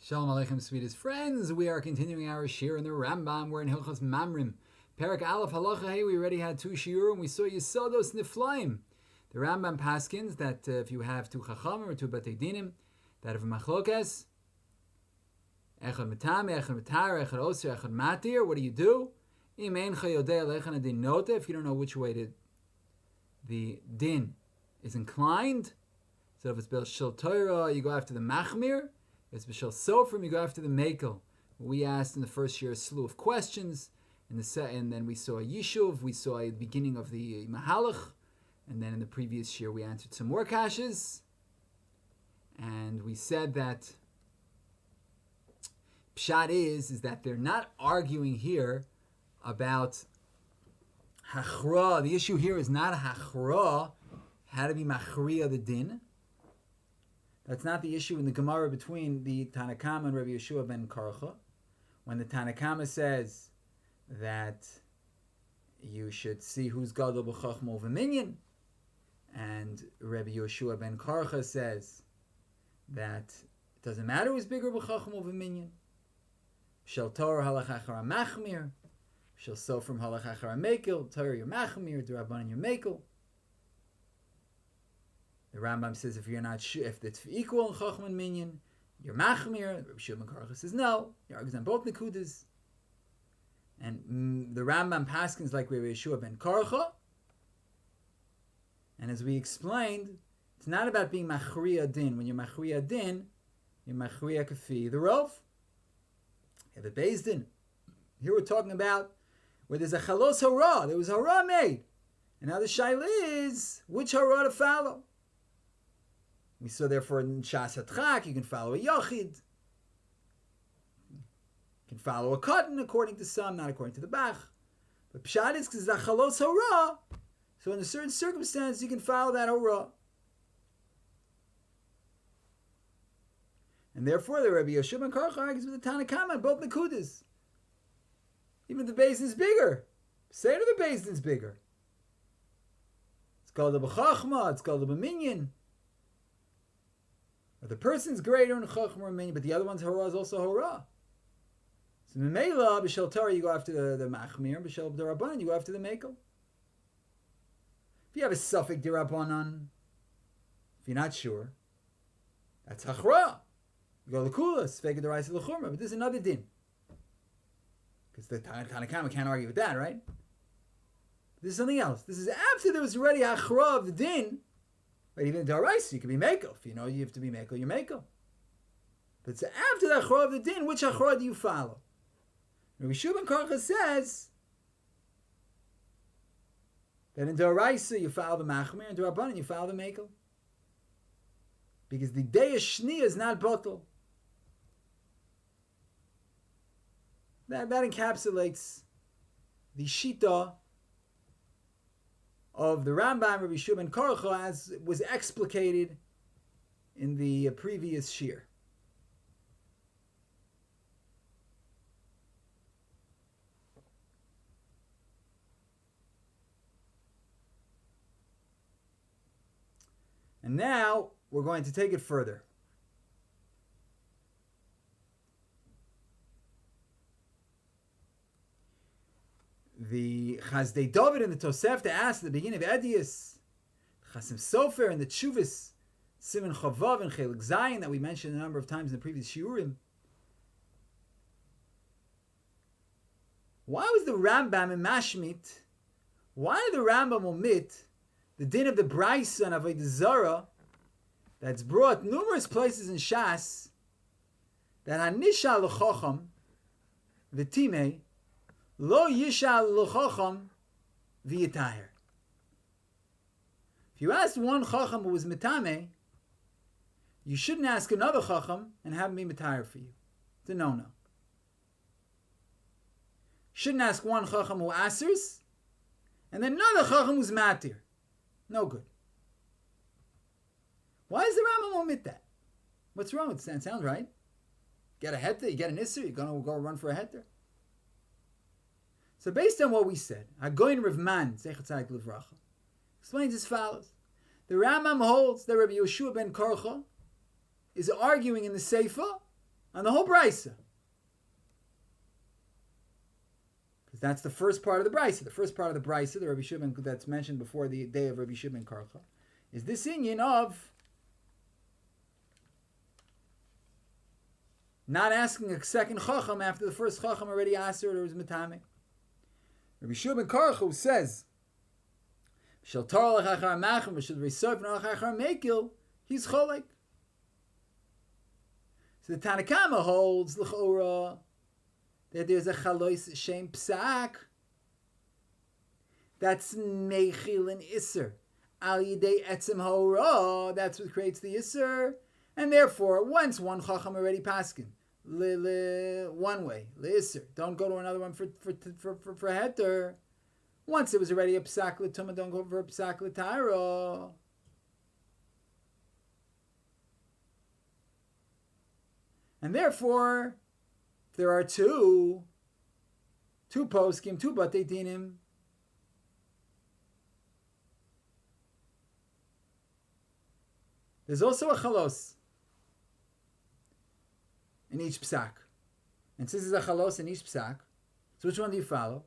Shalom Aleichem, sweetest friends. We are continuing our shir in the Rambam. We're in Hilchos Mamrim. Perak Aleph Halacha Hey. We already had two shiur and we saw Yisodos Niflaim. The Rambam paskins that if you have two Chachamim or two Batei Dinim that have a Machlokes, Echad Metame, Echad Matar, Echad Oser, Echad Matir, what do? Im Eincha Yodei Alechan Adin Nota. If you don't know which way the din is inclined, so if it's Bel Shel Torah, you go after the Machmir. If it's B'Shel Sofrim, you go after the Mekel. We asked in the first year a slew of questions, and then we saw a Yishuv, we saw a beginning of the Mahalach, and then in the previous year we answered some more kashas, and we said that Pshat is that they're not arguing here about Hachra. The issue here is not Hachra, how to be Machriya the din. That's not the issue in the Gemara between the Tanakama and Rabbi Yeshua ben Karcha. When the Tanakama says that you should see who's Gadol b'Chachma v'Minyan, and Rabbi Yeshua ben Karcha says that it doesn't matter who's bigger b'Chachma v'Minyan. Shel Torah halach achar machmir, shel Sofrim halach achar mekel. Torah your machmir, D'Rabbanan your mekel. The Rambam says if you're not sure, if it's equal in Chacham and Minyan, you're Machmir. Rabbi Shimon ben Karcha says no. He argues on both Nekudas. And the Rambam paskins like Rabbi Yeshua ben Karcha. And as we explained, it's not about being Machriya Din. When you're Machriya Din, you're Machriya Kafi the Rov. You have a Beis Din. Here we're talking about where there's a Chalos Hara. There was Hara made. And now the Shaila is which Hara to follow. We saw therefore in Shas Hatchak, you can follow a Yachid. You can follow a Katan according to some, not according to the Bach. But Pshat is because it's a Chalos Hara. So in a certain circumstance, you can follow that Hara. And therefore, the Rabbi Yeshua ben Karcha argues with the Tanakama on both Nekudas. Even if the basin is bigger. Say to the basin is bigger. It's called a B'Chachma, it's called a B'Minyan. Or the person's greater in Chachma or Minyan, but the other one's Hara is also Hara. So in the Mela, B'Shel Torah, you go after the Machmir, B'Shel D'Rabbanan, you go after the Mekel. If you have a Safek D'Rabbanan, if you're not sure, that's Hachra. You go to Kula, Safek D'Raisa L'Chumra, but this is another din. Because the Tanakama can't argue with that, right? This is something else. This is after there was already Hachra of the din. But even in D'Oraisa, you can be Mekel. If you know you have to be Mekel, you're Mekel. But it's after the Achra of the Din, which Achra do you follow? Rabbi Shimon ben Karcha says that in D'Oraisa you follow the Machmir, and in D'Rabbanan you follow the Mekel. Because the day of Shni is not bottle. That encapsulates the Shita of the Rambam, Rabbi Shimon ben Karcha, as was explicated in the previous shir. And now we're going to take it further. The Chazdei David and the Tosefta asked at the beginning of Edius, Chasim Sofer and the Tshuvas, Simon Chavav and Chelik Zayin that we mentioned a number of times in the previous Shiurim. Why was the Rambam in Mashmit? Why did the Rambam omit the din of the Braisa and Avodah Zarah that's brought numerous places in Shas that Hanisha L'Chocham V'Timei Lo Yishal L'Chocham V'Yitahir. If you asked one Chacham who was Metame, you shouldn't ask another Chacham and have him be Metahir for you. It's a no-no. Shouldn't ask one Chacham who answers and then another Chacham who's Matir. No good. Why does the Rambam omit that? What's wrong with it? It sounds right. Get a heter, you get an isser, you're going to go run for a heter. So based on what we said, Hagoyin Rav Man, Zechat Tzadik Livracha, explains as follows. The Rambam holds that Rabbi Yeshua ben Karcha is arguing in the Seifa on the whole brisa. Because that's the first part of the brisa. The first part of the brisa, the Rabbi Shimon that's mentioned before the day of Rabbi Shimon Karcha, is this inyan of not asking a second chacham after the first chacham already asked her or was metame. Rabbi Shimon Karcha says, "Shel Torah lachachar machem v'shel resoif lachachar mekil." He's cholek. So the Tanakama holds l'chora that there's a chalois shem psak that's mechil and isser al yidei etzem hora. That's what creates the isser, and therefore once one chacham already paskin one way isser, don't go to another one for heter. Once it was already a psak l'tumah, don't go for a psak l'taira. And therefore, if there are two poskim, two batei dinim, there's also a chalos in each psak. And since there's a chalos in each psak, so which one do you follow?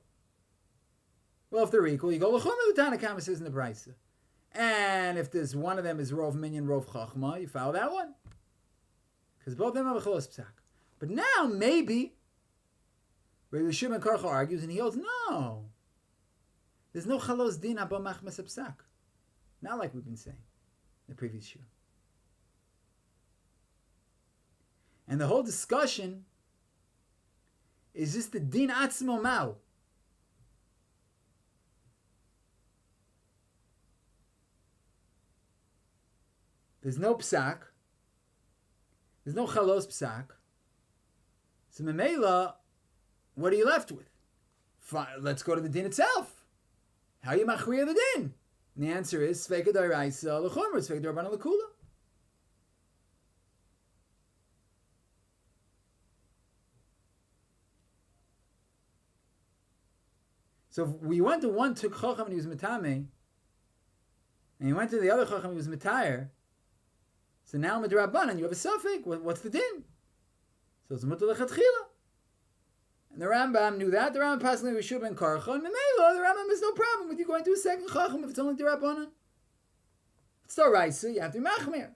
Well, if they're equal, you go l'chumah, the Tanakama says in the brisa. And if there's one of them is rov minyan, rov chachma, you follow that one. Because both of them have a chalos psak. But now, maybe, Rabbi Shimon Karcha argues, and he holds, no. There's no chalos din abba machmas psak. Not like we've been saying in the previous year. And the whole discussion is just the din atzmo mao. There's no psak. There's no chalos psak. So memela, what are you left with? Fine, let's go to the din itself. How you machriya the din? And the answer is Safek d'oraisa l'chomer, Safek d'rabbanan l'kula. So if we went to one took chacham and he was metame, and you went to the other chacham and he was metayer, so now midrabanan you have a Safek. What's the din? So it's mutar lechatchila. And the Rambam knew that. The Rambam passed with Shub and Karcha, and Memela, the Rambam has no problem with you going to a second chacham if it's only derabanan. If it's d'oraisa, you have to be machmir.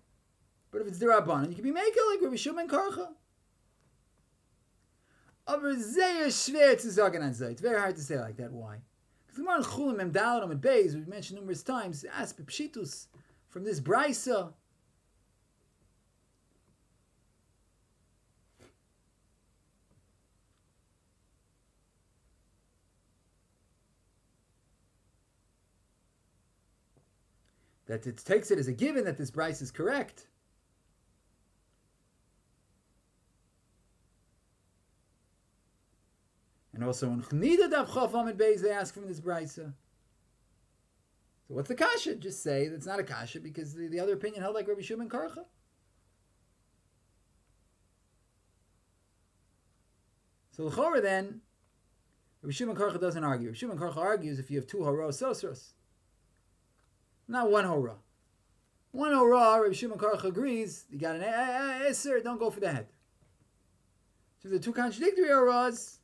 But if it's derabanan, you can be makel like Rabbi Shub and Karcha. Aber sehr schwer zu sagen an Zayt. It's very hard to say like that. Why? Because the Gemara in Chulim Memdalim and Beis, we've mentioned numerous times, ask Pshitus from this brisa. That it takes it as a given that this brisa is correct. And also in Chnida Dav Chof Amid Beis, they ask from this brisa. So what's the kasha? Just say that's not a kasha because the other opinion held like Rabbi Shimon Karcha. So l'chora then, Rabbi Shimon Karcha doesn't argue. Rabbi Shimon Karcha argues if you have two hora sosros, not one hora. One hora, Rabbi Shimon Karcha agrees. You got an eser, don't go for the head. So if the two contradictory horas,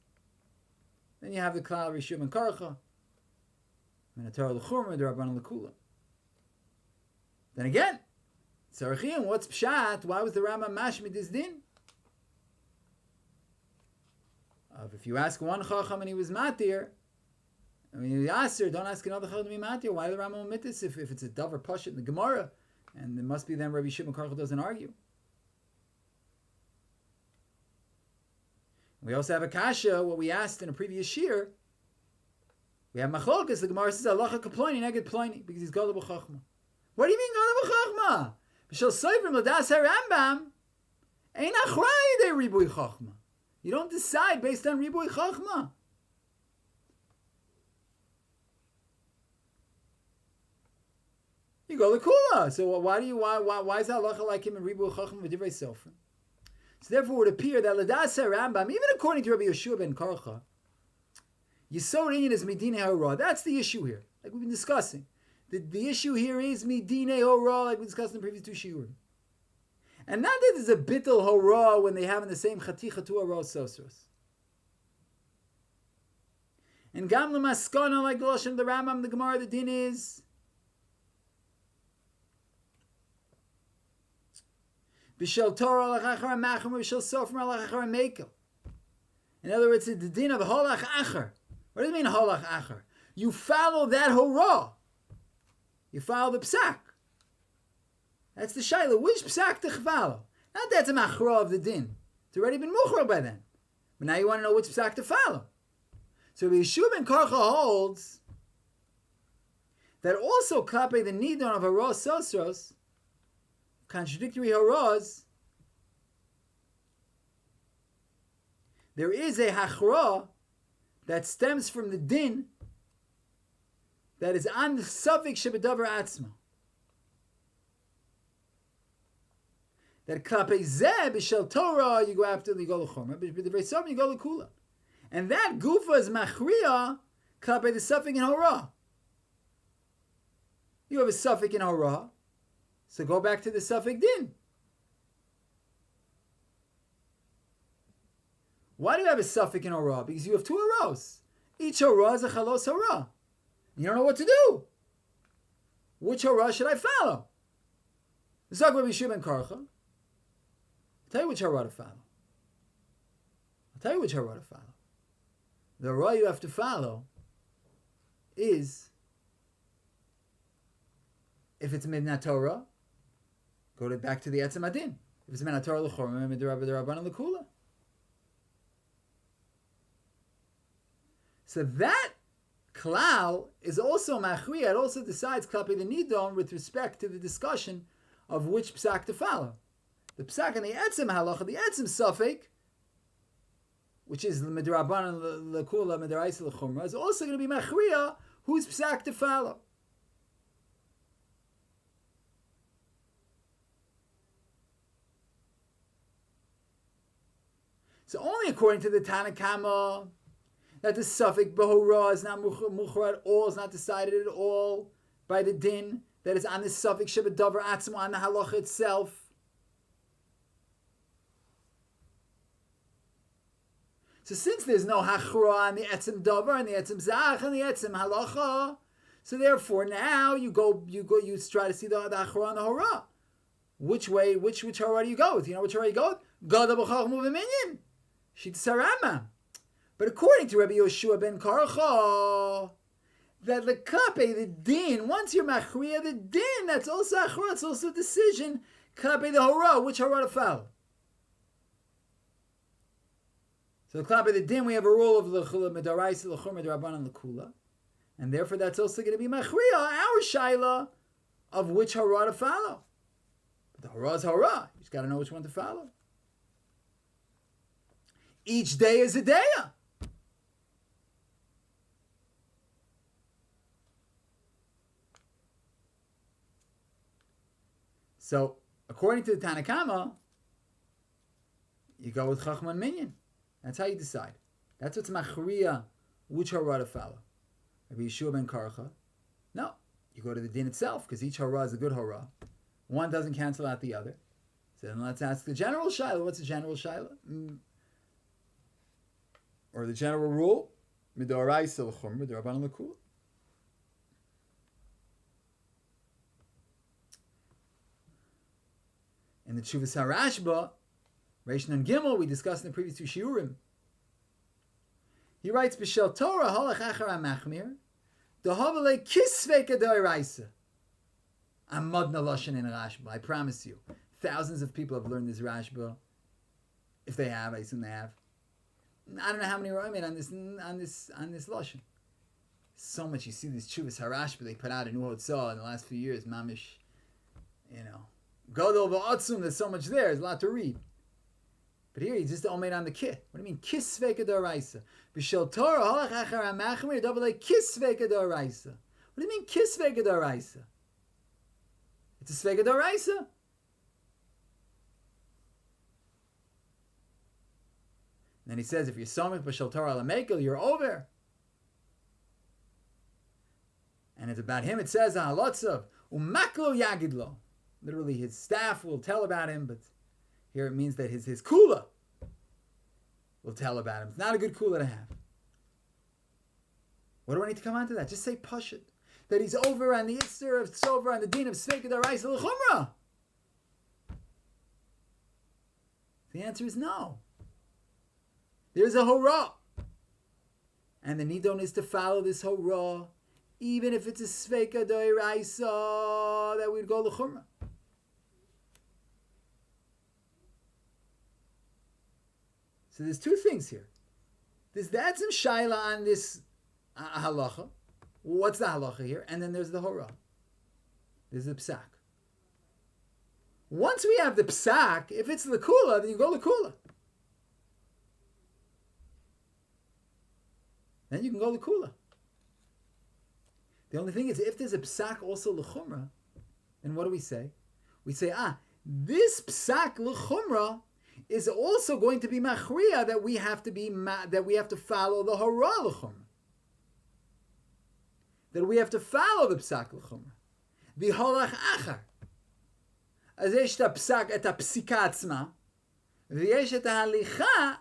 then you have the klal Rabbi Shimon Karcha. Minatar l'churma d'rabbanan l'kula. Then again, Tzarechim, what's pshat? Why was the Rambam mashmid this din? If you ask one chacham and he was matir, I mean, you ask her, don't ask another chacham to be matir. Why did the Rambam omit this if it's a davar pashut in the Gemara? And it must be then Rabbi Shimon Karcha doesn't argue. We also have a kasha, what we asked in a previous year. We have machlokas, the Gemara says, Alacha kaploini neged ploini, because he's gadol b'chachma. What do you mean gadol b'chachma? B'shel soivrim l'das harambam, ein achrei de ribui chachma. You don't decide based on ribui chachma. You go l'kula. So why is halacha like him in ribui chachma v'divrei sofer? So therefore, it would appear that l'das harambam, even according to Rabbi Yeshua ben Karcha, Yisod Inyan is Medine Hora. That's the issue here, like we've been discussing. The issue here is Medine Hora, like we discussed in the previous two shiurim. And not that there's a bittul hora when they have in the same chaticha to hora sosros. And gam l'maskana, like the Lashon of the Rambam, the Gemara, the din is b'shel Torah lachachar macham b'shel sofer lachachar mekel. In other words, it's the din of holach acher. What does it mean holach acher? You follow that hora. You follow the psak. That's the shaila. Which psak to follow? Not that's a machra of the din. It's already been muchra by then. But now you want to know which psak to follow. So Yeshua ben Karcha holds that also klape the nidon of hara sosros, contradictory haras, there is a hachra that stems from the din that is on the Safek shebedavar atzma. That klape zeh b'shel Torah, you go after, you go l'chorma, but the v'sam you go l'kula. And that gufa is machriya klape the Safek in hora. You have a Safek in hora, so go back to the Safek din. Why do you have a Safek in hora? Because you have two horos. Each hora is a chalos hora. You don't know what to do. Which hora should I follow? The Safek Rabbi Yeshua ben Karcha. I'll tell you which hora to follow. The hora you have to follow is, if it's midnat Torah, go back to the etzem adin. If it's midnat Torah l'chorma, midrabban l'kula. So that klal is also machriya. It also decides klape the nidon with respect to the discussion of which psak to follow. The psak and the etzem halacha, the etzem Safek, which is the midrabban l'kula midraisa l'chumra, is also going to be machriya whose psak to follow. So only according to the Tanakama that the Safek Behorah is not muchra at all, is not decided at all by the din that is on the Safek Shebedavar Atzmo, on the halacha itself. So since there's no hachra on the etzem davar and the etzem zach and the etzem halacha, so therefore now you try to see the hachra on the hora. Which way? Which hora do you go with? You know which hora you go with? Gada b'chach mu'v'minyan. Shit sarama. But according to Rabbi Yeshua ben Karcha, that the klape, the din, once you're machriya the din, that's also achra, it's also a decision, klape the hora, which hora to follow. So the klape the din, we have a rule of l'chula midaraisa l'chur midrabbanan l'kula, and therefore that's also going to be machriya, our shaila, of which hora to follow. But the hora is hora. You just got to know which one to follow. Each day is a day. So, according to the Tanakama, you go with Chachman Minyan. That's how you decide. That's what's machriya, which hora to follow. Rabbi Yeshua ben Karcha, no, you go to the din itself, because each hora is a good hora. One doesn't cancel out the other. So then let's ask the general shaila. What's the general shaila? Or the general rule? Midoraisa l'chum, midoraban l'kula. In the Tshuvas HaRashba, Reish Nun Gimel, we discussed in the previous two shiurim. He writes, "B'shel Torah halach achar amachmir, dehavale kisvei kadoiraisa." I'm modna lashon in Rashba. I promise you, thousands of people have learned this Rashba. If they have, I assume they have. I don't know how many were made on this lashon. So much you see these Tshuvas HaRashba they put out in Uhotzah in the last few years. Mamish, Godol v'atzum. There's so much there. There's a lot to read. But here he just made on the kit. What do you mean kiss veka d'oraisa? B'shel Torah halach achar amachmir double like kiss veka d'oraisa. What do you mean kiss veka d'oraisa? It's a sveka d'oraisa. Then he says, if you're somich b'shel Torah alamekel, you're over. And it's about him. It says halotzav umaklo yagidlo. Literally, his staff will tell about him, but Here it means that his kula will tell about him. It's not a good kula to have. What do I need to come on to that? Just say Pashut. That he's over on the Isser of Tzover on the Din of Sfeik D'Oraisa L'Chumra. The answer is no. There's a Hora. And the Nidon is to follow this Hora, even if it's a Sfeik D'Oraisa, that we'd go L'Chumra. So there's two things here. There's the Etzem Shaila on this halacha. What's the halacha here? And then there's the Hora. There's the Psak. Once we have the Psak, if it's L'Kula, then you go L'Kula. Then you can go L'Kula. The only thing is, if there's a Psak also L'Chumra, then what do we say? We say, this Psak L'Chumra is also going to be machriya that we have to follow the Hora L'Chumra. That we have to follow the Psak L'Chumra. The Holach Achar. אז יש את הפסק, את הפסיקה עצמה, ויש את ההליכה,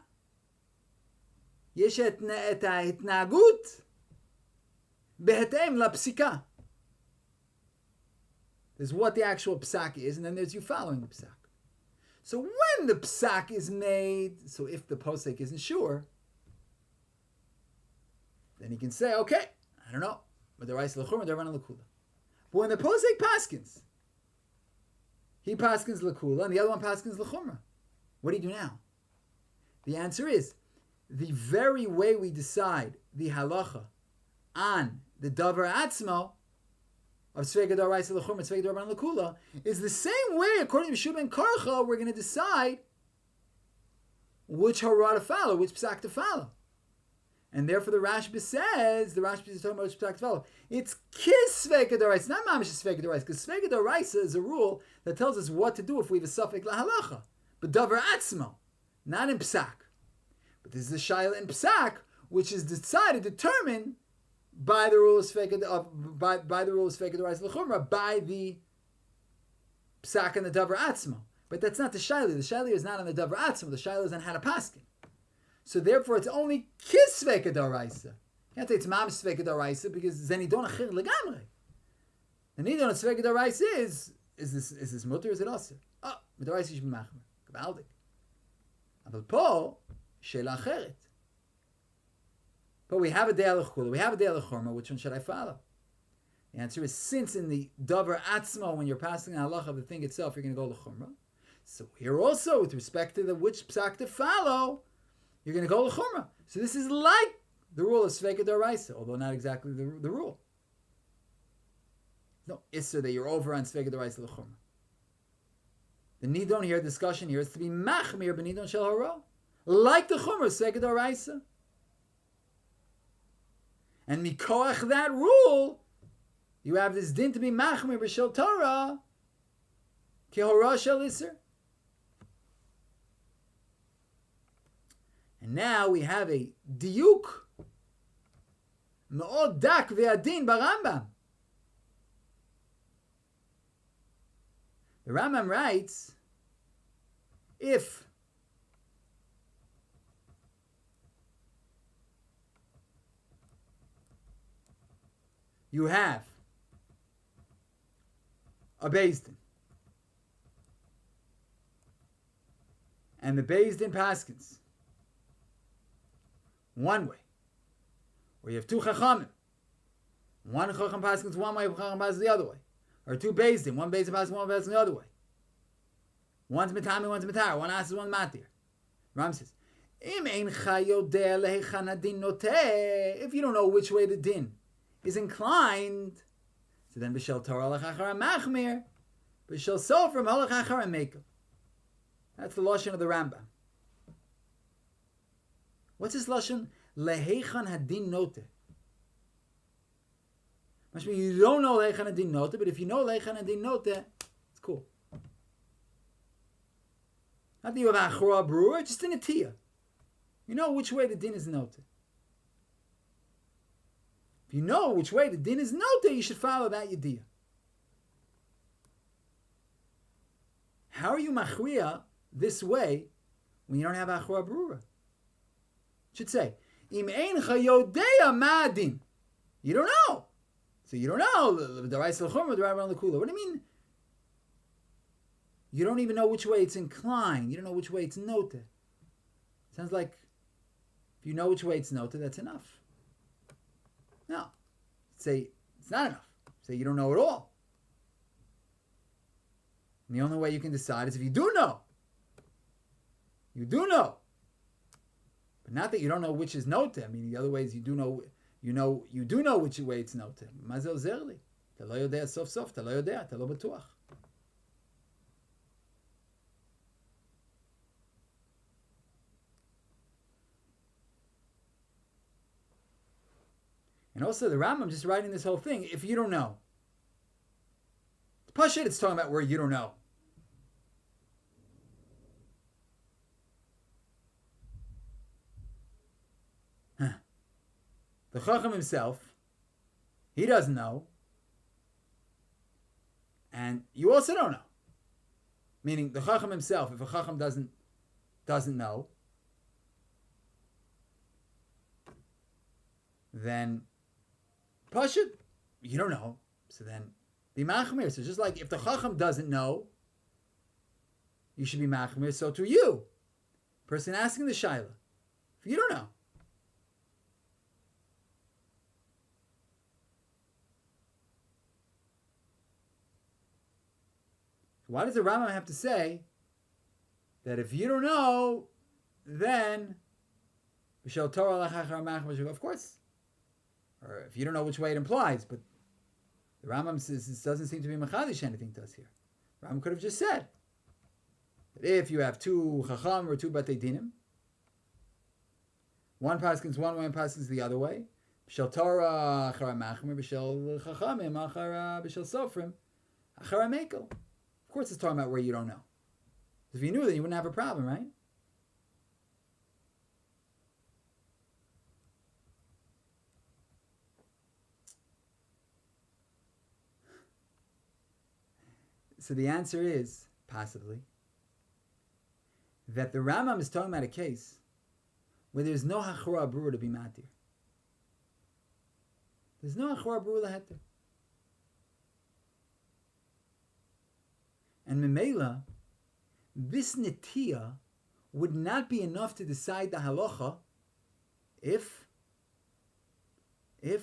יש את ההתנהגות בהתאם לפסיקה. There's what the actual psak is, and then there's you following the psak. So when the psak is made, so if the posek isn't sure, then he can say, okay, I don't know, but the rice l'chumra, they're running l'kula. But when the posek paskins, he paskins l'kula, and the other one paskins l'chumra. What do you do now? The answer is, the very way we decide the halacha on the davar atzmo of Sfeik D'Oraisa L'Chumra, Sfeik D'Oraisa L'Kula, is the same way, according to Shub and Karcha, we're going to decide which hora to follow, which psak to follow. And therefore the Rashba says, is talking about which psak to follow. It's kis Sfeik D'Oraisa, not mamish Sfeik D'Oraisa, because Sfeik D'Oraisa is a rule that tells us what to do if we have a Safek lahalacha. But davar atzmo, not in psak. But this is the shayla in psak, which is determined by the rule of Sfeik D'Oraisa L'Chumra, by the psak and the davar atzmo. But that's not the shayla. The shayla is not on the davar atzmo. The shayla is on how to paskin. So therefore, it's only kis Sfeik D'Oraisa. You can't say it's mam Sfeik D'Oraisa because zenidon achir legamre. The nidon of Sfeik D'Oraisa is this mutter? Is it also? Oh, D'Oraisa should be machmer. Gabaldik. But po sheila acheret. But we have a De'al Chula, we have a De'al Chorma, which one should I follow? The answer is, since in the Davar Atzmo, when you're passing the halacha of the thing itself, you're going to go L'Chumra. So here also, with respect to the which psak to follow, you're going to go L'Chumra. So this is like the rule of Sfeik D'Oraisa, although not exactly the rule. No, Isser that you're over on Sfeik D'Oraisa L'Chumra. The Nidon here, discussion here, is to be Machmir B'Nidon Shel Hara, like the Chumra, Sfeik D'Oraisa. And mikoach that rule, you have this din to be machmir b'shel Torah, ki hora shel iser. And now we have a diuk, me'od dak ve'adin barambam. The Rambam writes, if you have a Beis Din, and the Beis Din paskins one way, or you have two Chachamim, one Chacham paskins one way, one Chacham paskins the other way, or two Beis Din, one Beis Din paskins one paskins the other way. One's Metami, one's Matar, one asks, one Matir. Ram says, if you don't know which way the din is inclined, so then b'shel Torah l'chachar machmir, b'shel sofrim l'chachar mekel. That's the lashon of the Rambam. What's this lashon? Lehechan hadin note. Must mean you don't know lehechan hadin note, but if you know lehechan hadin note, it's cool. Not that you have achra brewer, just in a tia. You know which way the din is noted. If you know which way the din is noted, you should follow that yediyah. How are you machriya this way when you don't have achra brura. It should say, Im eincha yodea ma'adin. You don't know. So you don't know. What do you mean? You don't even know which way it's inclined. You don't know which way it's noted. Sounds like if you know which way it's noted, that's enough. No. Say it's not enough. Say you don't know at all. And the only way you can decide is if you do know. You do know. But not that you don't know which is noted. I mean, the other ways you do know, you do know which way it's noted. Mazel zerli. Ta lo yodea sof sof, ta lo yodea, ta lo batuach. And also the Rambam just writing this whole thing, if you don't know. Pashut, it's talking about where you don't know. The Chacham himself, he doesn't know. And you also don't know. Meaning the Chacham himself, if a Chacham doesn't know, then Pashut, you don't know. So then be machmir. So just like if the Chacham doesn't know, you should be machmir. So to you, person asking the Shaila, if you don't know. Why does the Rambam have to say that if you don't know, then of course, or if you don't know which way it implies, but the Rambam says this doesn't seem to be machadish anything to us here. The Rambam could have just said that if you have two chacham or two batei dinim, one paskins one way and paskins the other way, b'shel Torah achara machmer, b'shel chachamim achara b'shel sofrim achara mekel. Of course, it's talking about where you don't know. If you knew, then you wouldn't have a problem, right? So the answer is, possibly, that the Rambam is talking about a case where there's no hachora brura to be matir. There's no hachora brura laheter. And Memela, this netiya would not be enough to decide the halacha if it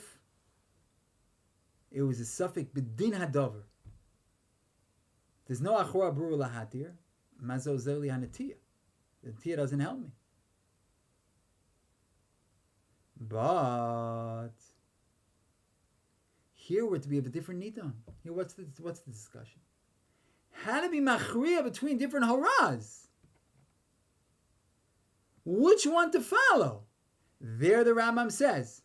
was a Safek b'din hadavar. There's no achora brura lahatir, mazo zerli hanetiya. The netiya doesn't help me. But here we're to be of a different nidon. Here, what's the discussion? How to be machriya between different horas. Which one to follow? There the Rambam says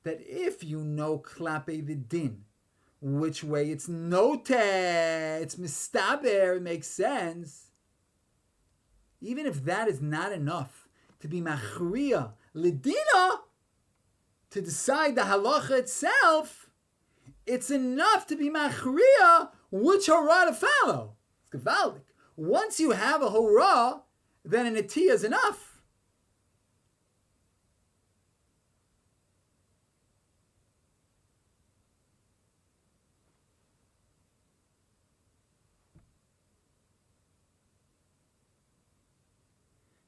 that if you know klape the din, which way it's noted, it's mistaber, it makes sense. Even if that is not enough to be machriya lidina, to decide the halacha itself, it's enough to be machriya which hora to follow. It's gevaldik. Once you have a hora, then an etiyah is enough.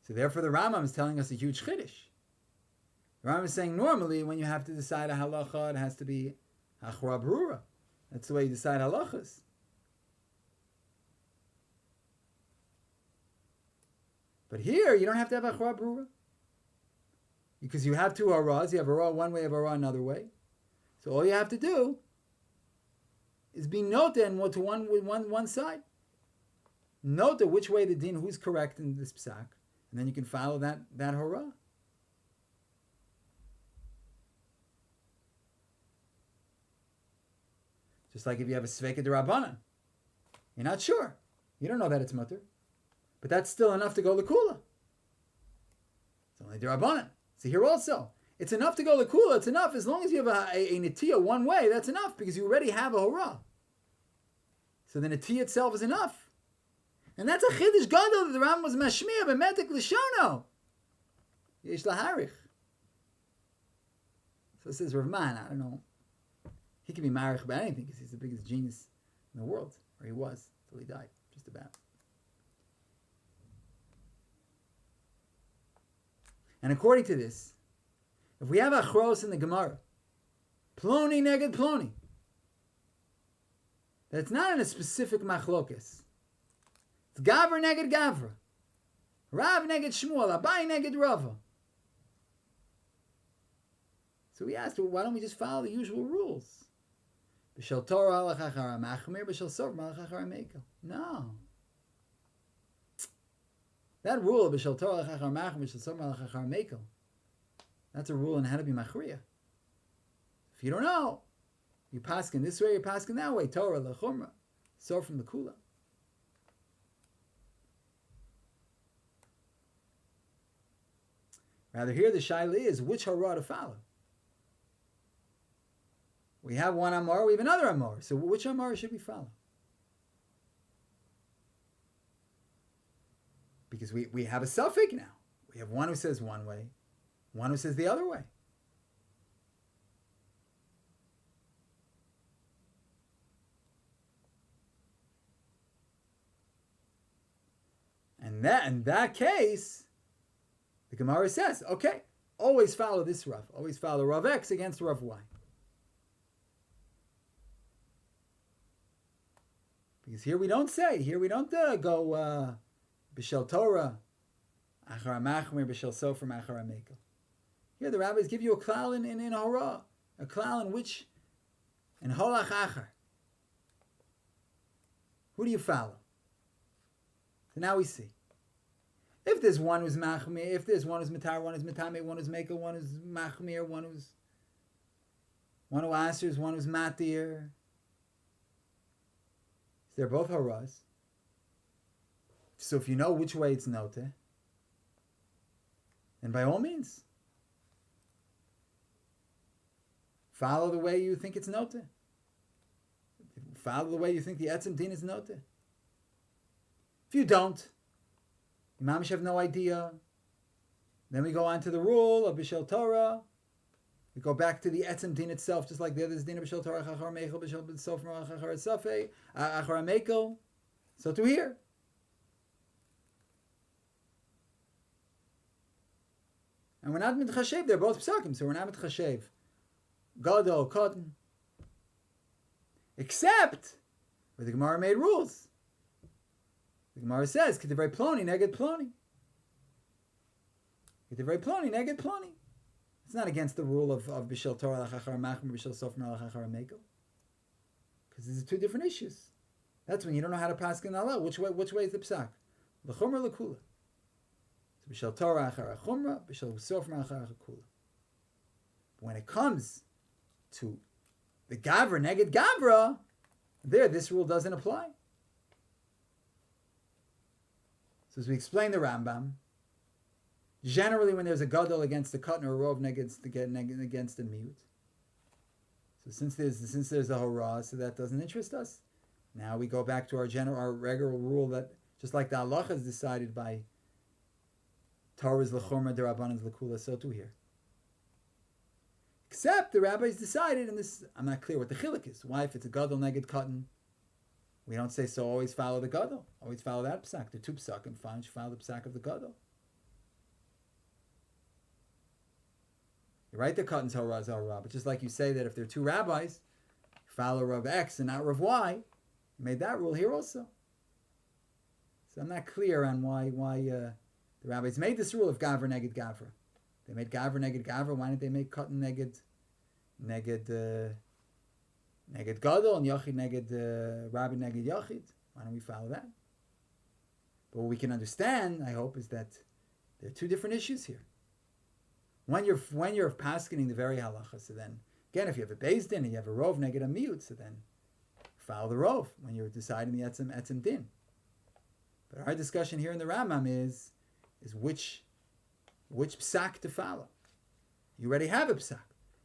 So therefore the Rambam is telling us a huge chiddush. The Rambam is saying normally when you have to decide a halacha, it has to be achra brura. That's the way you decide halachas. But here, you don't have to have achra brura. Because you have two haras. You have hara one way, you have hara another way. So all you have to do is be nota and to one side. Nota which way the din, who's correct in this psak. And then you can follow that hara. Just like if you have a Safek d'Rabbanan. You're not sure. You don't know that it's mutter. But that's still enough to go l'kula. It's only d'Rabbanan. So here also, it's enough to go l'kula. It's enough as long as you have a netiyah one way. That's enough because you already have a hora. So the netiyah itself is enough. And that's a chiddush gadol that the Rambam was mashmiya b'metek l'shono. Yesh laharich. So it says Rav Man, I don't know. He can be marich about anything because he's the biggest genius in the world, or he was till he died, just about. And according to this, if we have achros in the Gemara, ploni neged ploni, that's not in a specific machlokes. It's gavra neged gavra, Rav neged Shmuel, Abai neged Rava. So we asked, well, why don't we just follow the usual rules? B'shel Torah halach achar machmir, b'shel sofer halach achar mekel. No. That rule of b'shel Torah halach achar machmir, b'shel sofer halach achar mekel, that's a rule on how to be machriya. If you don't know, you paskin this way, you paskin that way. Torah lechumra, sofer from the kula. Rather, here the shaila is which hara to follow. We have one Amar, we have another Amar. So which Amar should we follow? Because we have a Safek now. We have one who says one way, one who says the other way. And in that case, the Gemara says, okay, always follow this Rav. Always follow Rav X against Rav Y. Because here we don't go b'shel Torah, achar machmir, b'shel sofer, achar mekel. Here the rabbis give you a klal in hora, a klal in which, in holach achar. Who do you follow? So now we see. If there's one who's machmir, if there's one who's matar, one who's matame, one who's mekel, one who's machmir, one who asers, one who's matir. They're both haras. So if you know which way it's noteh, then by all means, follow the way you think it's noteh. Follow the way you think the etzem din is noteh. If you don't, Imam have no idea. Then we go on to the rule of Bishel Torah. We go back to the etzem din itself, just like the other din of Bishel Torah, Chachar Mechel, Bishel Sofer, Chachar Safek, Achar Mekel. So to here. And we're not mitchashev, they're both psakim, so we're not mitchashev. Gadol, cotton. Except where the Gemara made rules. The Gemara says, K'divrei Ploni, neged Ploni. K'divrei Ploni, neged Ploni. It's not against the rule of Bishel Torah, Lachachar Machmir, Bishel Sofer, Lachachar Mekel. Because these are two different issues. That's when you don't know how to pass in Allah. Which way is the psak? L'chumra, l'kula. So Bishel Torah, Achar Chumra, Bishel Sofer, Achar Kula. But when it comes to the Gavra, neged Gavra, there, this rule doesn't apply. So as we explain the Rambam, generally when there's a gadol against the cotton or a rov against the mute. So since there's a hora, so that doesn't interest us. Now we go back to our regular rule that just like the halacha is decided by Torah's l'chorma derabanan's l'kula, so too here. Except the rabbis decided, and this I'm not clear what the chiluk is. Why if it's a gadol neged cotton, we don't say so. Always follow the gadol. Always follow that psak. The two psak and fine. You follow the psak of the gadol. You're right. The cotton's hora is hora, but just like you say that if there are two rabbis, follow Rav X and not Rav Y. You made that rule here also. So I'm not clear on why the rabbis made this rule of gavra neged gavra. They made gavra neged gavra. Why didn't they make cotton neged gadol and yachid neged rabbi neged yachid? Why don't we follow that? But what we can understand, I hope, is that there are two different issues here. When you're paskening the very halacha, so then again, if you have a beis din and you have a rov neged a miut, so then follow the rov when you're deciding the etzem din. But our discussion here in the Rambam is which psak to follow. You already have a psak.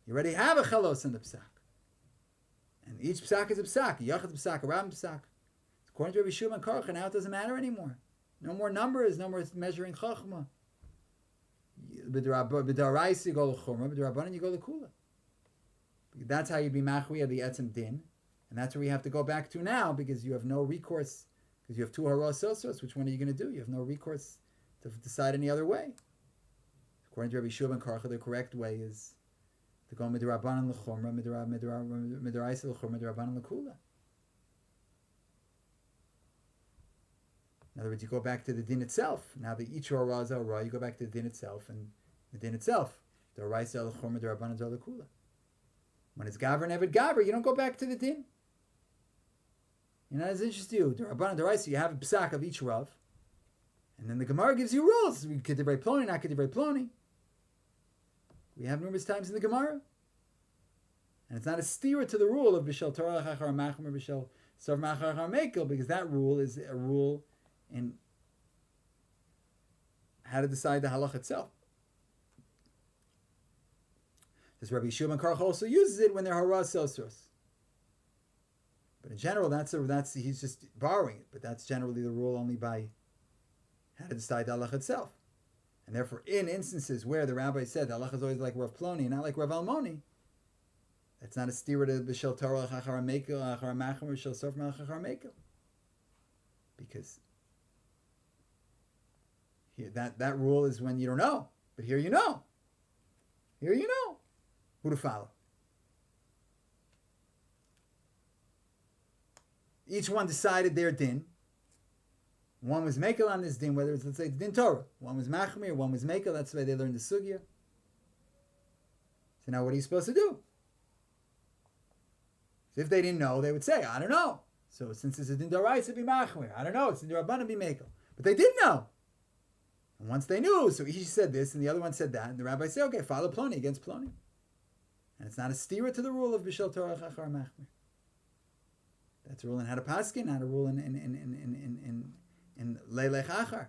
You already have a chalos in the psak. And each psak is a psak. A yachid psak, a rambam psak. The According to Rabbi Shimon Karcha, now it doesn't matter anymore. No more numbers, no more measuring chachma. B'daraisa you go l'chumra, b'darabanan you go l'kula. That's how you'd be machwi of the etzem din, and that's where we have to go back to now, because you have no recourse, because you have two haros sosos. Which one are you going to do? You have no recourse to decide any other way. According to Rabbi Shimon Karcha, the correct way is to go midrabanan l'chumra, midaraisa l'chumra, midrabanan l'kula. In other words, you go back to the din itself. Now that each hora is a hora, you go back to the din itself, and the din itself, the raisa l'chumra, the rabbanan l'kula. When it's gaver and eved gaver, you don't go back to the din. You're not as interested in you. The rabbanan, the raisa, you have a psak of each rav, and then the Gemara gives you rules. Kedivrei ploni, not kedivrei ploni. We have numerous times in the Gemara, and it's not a steer to the rule of b'shel Torah chachar machmer b'shel sav machar mekel, because that rule is a rule in how to decide the halach itself. This Rabbi Shimon Karcha also uses it when they're haras sosros. But in general, that's he's just borrowing it. But that's generally the rule only by how to decide the halach itself. And therefore, in instances where the rabbi said the halach is always like Rav Ploni, not like Rav Almoni, that's not a stira to b'shel Torah chachar mekel chachar machem b'shel sof chachar mekel, because here, that rule is when you don't know. But here you know. Here you know who to follow. Each one decided their din. One was mekel on this din, whether it's, let's say, din Torah. One was machmir, one was mekel. That's the way they learned the sugya. So now what are you supposed to do? So if they didn't know, they would say, I don't know. So since it's a din d'oraisa, it'd be machmir. I don't know. It's din d'rabbanan, be mekel. But they did know. And once they knew, so each said this and the other one said that, and the rabbi said, okay, follow Ploni against Ploni. And it's not a stira to the rule of Bishel Torah Chachar Machmir. That's a rule in how to paskin, not a rule in Leilech Achar.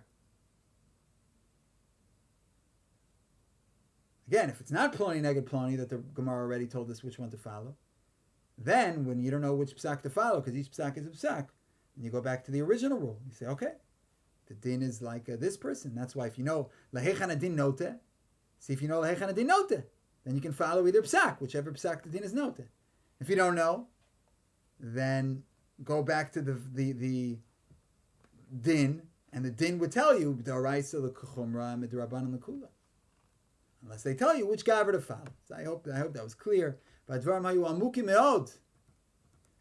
Again, if it's not Ploni neged Ploni that the Gemara already told us which one to follow, then when you don't know which psak to follow, because each psak is a psak, and you go back to the original rule. You say, okay, the din is like this person. That's why if you know Lahechan din note, see if you know Lahechan din note, then you can follow either psak, whichever psak the din is note. If you don't know, then go back to the din, and the din would tell you d'oraisa l'chumra midrabanan l'kula, unless they tell you which gaver to follow. So I hope that was clear. But dvarim hayu amukim meod,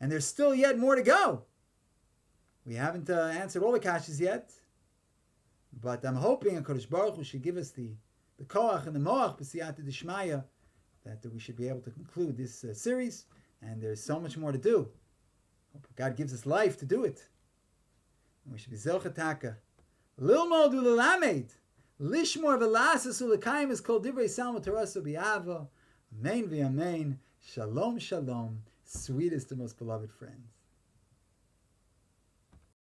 and there's still yet more to go. We haven't answered all the kashas yet, but I'm hoping Kodesh Baruch Hu should give us the koach and the moach b'siyata d'shmaya, that we should be able to conclude this series. And there's so much more to do. Hope God gives us life to do it. And we should be zelchataka lilmod ulelamed lishmor velasas ulekayim is called divrei salma terasa bi'ava. Amen v'amen. Shalom, shalom. Sweetest and most beloved friends.